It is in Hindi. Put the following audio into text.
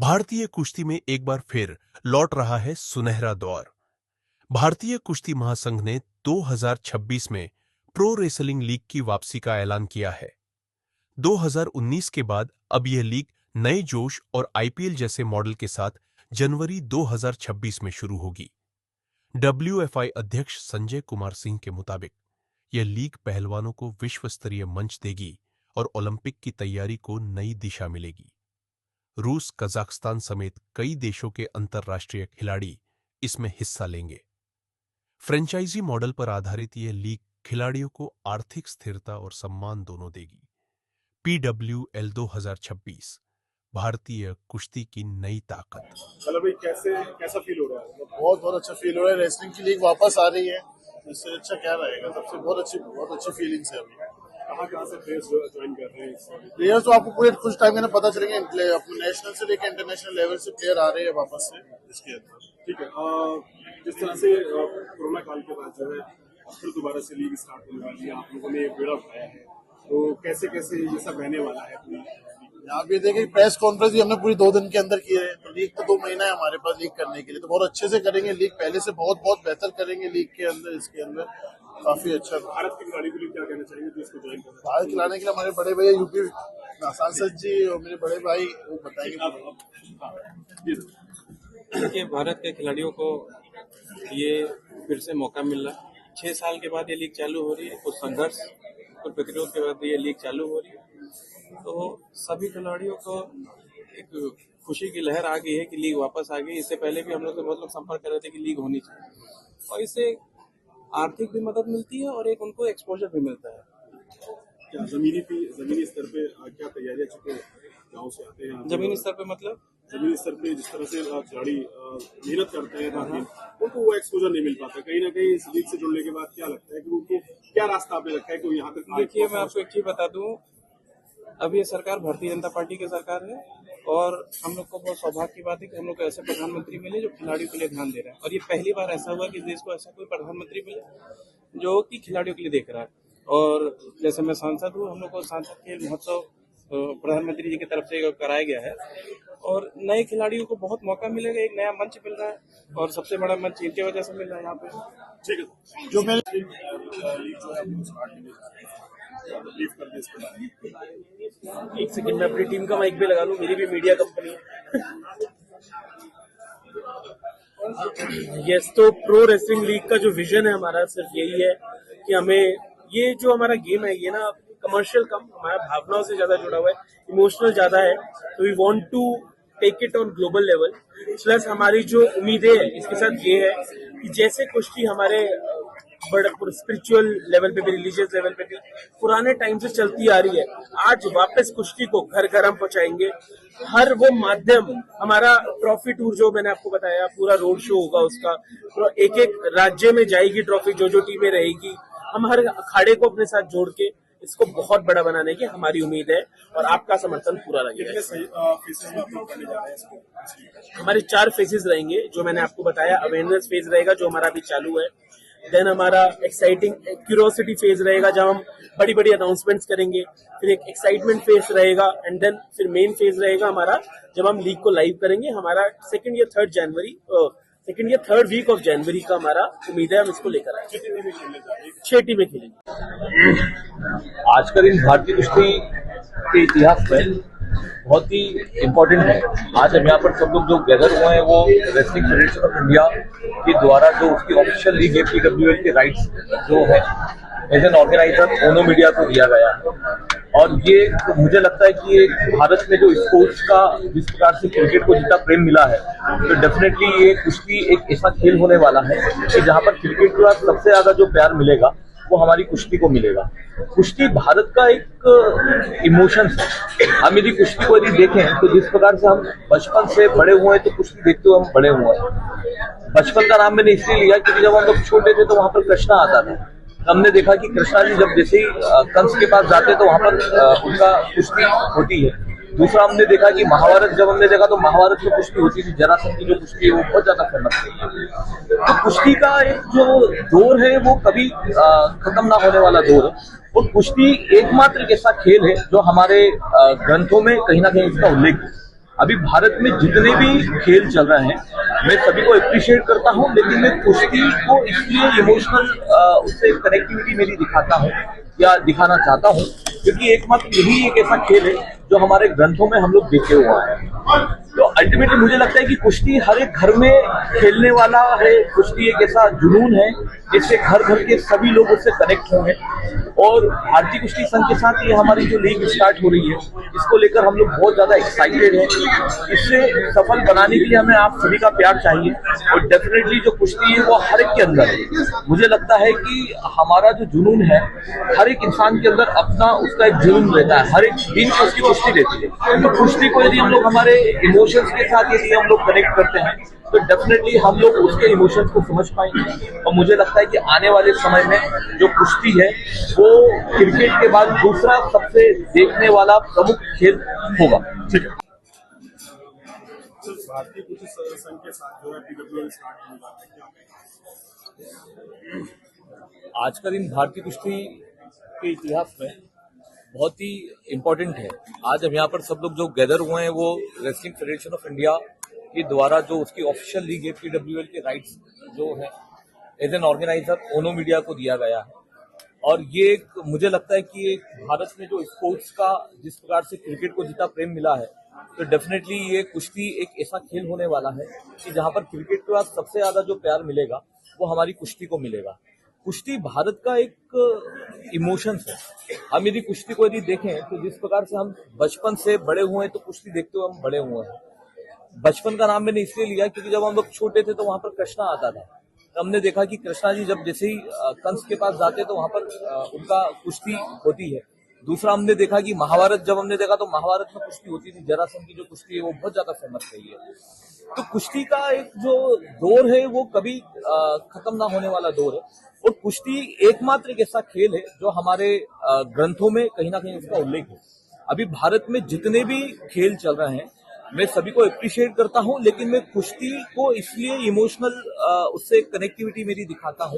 भारतीय कुश्ती में एक बार फिर लौट रहा है सुनहरा दौर। भारतीय कुश्ती महासंघ ने 2026 में प्रो रेसलिंग लीग की वापसी का ऐलान किया है। 2019 के बाद अब यह लीग नए जोश और आईपीएल जैसे मॉडल के साथ जनवरी 2026 में शुरू होगी। WFI अध्यक्ष संजय कुमार सिंह के मुताबिक यह लीग पहलवानों को विश्व स्तरीय मंच देगी और ओलंपिक की तैयारी को नई दिशा मिलेगी। रूस, कजाकिस्तान समेत कई देशों के अंतर्राष्ट्रीय खिलाड़ी इसमें हिस्सा लेंगे। फ्रेंचाइजी मॉडल पर आधारित यह लीग खिलाड़ियों को आर्थिक स्थिरता और सम्मान दोनों देगी। PWL 2026 भारतीय कुश्ती की नई ताकत। चलो भाई, कैसा फील हो रहा है? बहुत अच्छा फील हो रहा है। रेसलिंग की लीग वापस आ रही है, इससे अच्छा क्या रहेगा। सबसे बहुत अच्छी फीलिंग्स है। अभी कहाँ से प्लेयर्स ज्वाइन कर रहे हैं? प्लेयर्स तो आपको पूरे कुछ टाइम में पता चलेंगे। अपने नेशनल से लेकर इंटरनेशनल लेवल से प्लेयर आ रहे हैं वापस से इसके अंदर। ठीक है। जिस तरह से कोरोना काल के बाद जो है फिर दोबारा से लीग स्टार्ट होने वाली है, आप लोगों ने बेड़ा उठाया है, तो कैसे ये सब रहने वाला है? आप ये देखें, प्रेस कॉन्फ्रेंस भी हमने पूरी 2 दिन के अंदर की है। तो लीग तो 2 महीना है हमारे पास लीग करने के लिए, तो बहुत अच्छे से करेंगे लीग। पहले से बहुत बेहतर करेंगे लीग के अंदर। इसके अंदर काफी अच्छा। भारत के खिलाड़ी के लिए क्या कहना चाहिए जो इसको ज्वाइन करें? भारत खिलाने के लिए हमारे बड़े भैया यूपी सांसद जी और मेरे बड़े भाई वो बताएंगे। देखिए, भारत के खिलाड़ियों को ये फिर से मौका मिल रहा है। 6 साल के बाद ये लीग चालू हो रही है। कुछ संघर्ष और प्रतिरोध के बाद ये लीग चालू हो रही है, तो सभी खिलाड़ियों को एक खुशी की लहर आ गई है कि लीग वापस आ गई। इससे पहले भी हम लोग से बहुत लोग संपर्क कर रहे थे कि लीग होनी चाहिए, और इससे आर्थिक भी मदद मिलती है और एक उनको एक्सपोजर भी मिलता है। क्या जमीनी स्तर पे क्या तैयारियां, चुके गाँव से आते हैं? जमीनी स्तर पे मतलब जमीनी स्तर पे जिस तरह से खिलाड़ी मेहनत करते हैं उनको वो एक्सपोजर नहीं मिल पाता। कहीं ना कहीं इस लीग से जुड़ने के बाद क्या लगता है कि उनको क्या रास्ता आपने रखा है कि यहाँ तक? देखिए, मैं आपको एक चीज बता दूं, अब ये सरकार भारतीय जनता पार्टी की सरकार है, और हम लोग को बहुत सौभाग्य की बात है कि हम लोग को ऐसे प्रधानमंत्री मिले जो खिलाड़ियों के लिए ध्यान दे रहा है। और ये पहली बार ऐसा हुआ कि देश को ऐसा कोई प्रधानमंत्री मिले जो कि खिलाड़ियों के लिए देख रहा है। और जैसे मैं सांसद हूँ, हम लोग को सांसद खेल महोत्सव प्रधानमंत्री जी की तरफ से कराया गया है, और नए खिलाड़ियों को बहुत मौका मिलेगा। एक नया मंच मिल रहा है, और सबसे बड़ा मंच इनके वजह से मिल रहा है यहाँ पे। ठीक है, जो मेरे एक सेकंड में अपनी टीम का माइक भी लगा लूं, मेरी भी मीडिया कंपनी है। यस, तो प्रो रेसलिंग लीग का जो विजन है हमारा सिर्फ यही है कि हमें ये जो हमारा गेम है ये ना कमर्शियल कम, हमारा भावनाओं से ज्यादा जुड़ा हुआ है, इमोशनल ज्यादा है। तो we want to take it on global level. Plus हमारी जो उम्मीदें है इसके साथ ये है कि जैसे कुश्ती हमारे बड़े स्पिरिचुअल लेवल पे भी, रिलीजियस लेवल पे भी पुराने टाइम से चलती आ रही है, आज वापस कुश्ती को घर घर हम पहुंचाएंगे। हर वो माध्यम, हमारा ट्रॉफी टूर जो मैंने आपको बताया, पूरा रोड शो होगा उसका, एक राज्य में जाएगी ट्रॉफी, जो टीमें रहेगी, हम हर अखाड़े को अपने साथ जोड़ के इसको बहुत बड़ा बनाने की हमारी उम्मीद है, और आपका समर्थन पूरा रहेगा। हमारे 4 फेजेस रहेंगे जो मैंने आपको बताया। अवेयरनेस फेज रहेगा जो हमारा अभी चालू है, देन हमारा एक्साइटिंग क्यूरियोसिटी फेज रहेगा जब हम बड़ी बड़ी अनाउंसमेंट्स करेंगे, फिर एक एक्साइटमेंट फेज रहेगा, एंड देन फिर मेन फेज रहेगा हमारा जब हम लीग को लाइव करेंगे। हमारा सेकंड या थर्ड वीक ऑफ जनवरी का हमारा उम्मीद है हम इसको लेकर आए। 6 टीमें खेलेंगे। आज का दिन भारतीय कुश्ती के इतिहास में बहुत ही इम्पोर्टेंट है। आज हम यहाँ पर सब लोग जो गैदर हुए हैं वो रेसलिंग फेडरेशन ऑफ इंडिया के द्वारा जो उसकी ऑफिशियल लीग है PWL के राइट्स जो है as an organizer Ono media को दिया गया है। और ये तो मुझे लगता है कि ये भारत में जो स्पोर्ट्स का जिस प्रकार से क्रिकेट को जितना प्रेम मिला है, तो डेफिनेटली ये कुश्ती एक ऐसा खेल होने वाला है कि जहाँ पर क्रिकेट के बाद सबसे ज्यादा जो प्यार मिलेगा वो हमारी कुश्ती को मिलेगा। कुश्ती भारत का एक इमोशंस है। हम यदि कुश्ती को यदि देखें तो जिस प्रकार से हम बचपन से बड़े हुए हैं, तो कुश्ती देखते हुए हम बड़े हुए हैं। बचपन का नाम मैंने इसलिए लिया क्योंकि जब हम लोग छोटे थे तो वहां पर कृष्णा आता था। हमने देखा कि कृष्णा जी जब जैसे ही कंस के पास जाते तो वहां पर उनका कुश्ती होती है। दूसरा हमने देखा कि महाभारत जब हमने देखा तो महाभारत में कुश्ती होती थी, जरासंध की जो कुश्ती है वो बहुत ज्यादा फेमस थी। तो कुश्ती का एक जो दौर है वो कभी खत्म ना होने वाला दौर है, और कुश्ती एकमात्र एक ऐसा खेल है जो हमारे ग्रंथों में कहीं ना कहीं इसका उल्लेख है। अभी भारत में जितने भी खेल चल रहे हैं मैं सभी को अप्रिशिएट करता हूं, लेकिन मैं कुश्ती को इसलिए इमोशनल उससे कनेक्टिविटी मेरी दिखाता हूं या दिखाना चाहता हूं क्योंकि एकमात्र यही एक ऐसा खेल है जो हमारे ग्रंथों में हम लोग देखे हुआ है। तो अल्टीमेटली मुझे लगता है कि कुश्ती हर एक घर में खेलने वाला है। कुश्ती एक ऐसा जुनून है जिससे घर घर के सभी लोग उससे कनेक्ट होंगे और भारतीय कुश्ती संघ के साथ ये हमारी जो लीग स्टार्ट हो रही है इसको लेकर हम लोग बहुत ज्यादा एक्साइटेड हैं। इसे सफल बनाने के लिए हमें आप सभी का प्यार चाहिए और डेफिनेटली जो कुश्ती है वो हर एक के अंदर है। मुझे लगता है कि हमारा जो जुनून है हर एक इंसान के अंदर अपना उसका एक जुनून रहता है, हर एक दिन उसकी कुश्ती रहती है। तो कुश्ती को यदि हम लोग हमारे इमोशंस के साथ यदि हम लोग कनेक्ट करते हैं तो डेफिनेटली हम लोग उसके इमोशंस को समझ पाएंगे और मुझे लगता है कि आने वाले समय में जो कुश्ती है वो क्रिकेट के बाद दूसरा सबसे देखने वाला प्रमुख खेल होगा। ठीक है। तो भारतीय कुश्ती संघ के साथ जो है PWL स्टार्ट होने वाला है, क्या कहेंगे? आज का दिन भारतीय कुश्ती के इतिहास में बहुत ही इम्पोर्टेंट है। आज हम यहाँ पर सब लोग जो गैदर हुए हैं वो रेसलिंग फेडरेशन ऑफ इंडिया के द्वारा जो उसकी ऑफिशियल लीग है PWL के राइट्स जो है as an organizer Ono media को दिया गया है और ये एक मुझे लगता है कि एक भारत में जो स्पोर्ट्स का जिस प्रकार से क्रिकेट को जितना प्रेम मिला है तो डेफिनेटली ये कुश्ती एक ऐसा खेल होने वाला है कि जहां पर क्रिकेट के बाद सबसे ज्यादा जो प्यार मिलेगा वो हमारी कुश्ती को मिलेगा। कुश्ती भारत का एक इमोशंस है। हम यदि कुश्ती को यदि देखें तो जिस प्रकार से हम बचपन से बड़े हुए हैं तो कुश्ती देखते हुए हम बड़े हुए हैं। बचपन का नाम मैंने इसलिए लिया क्योंकि जब हम लोग छोटे थे तो वहां पर कृष्णा आता था तो हमने देखा कि कृष्णा जी जब जैसे ही कंस के पास जाते तो वहां पर उनका कुश्ती होती है। दूसरा हमने देखा कि महाभारत जब हमने देखा तो महाभारत में कुश्ती होती थी, जरासंध की जो कुश्ती है वो बहुत ज्यादा फेमस रही है। तो कुश्ती का एक जो दौर है वो कभी खत्म ना होने वाला दौर है और कुश्ती एकमात्र एक ऐसा खेल है जो हमारे ग्रंथों में कहीं ना कहीं उसका उल्लेख है। अभी भारत में जितने भी खेल चल रहे हैं मैं सभी को अप्रिशिएट करता हूं, लेकिन मैं कुश्ती को इसलिए इमोशनल उससे कनेक्टिविटी मेरी दिखाता हूं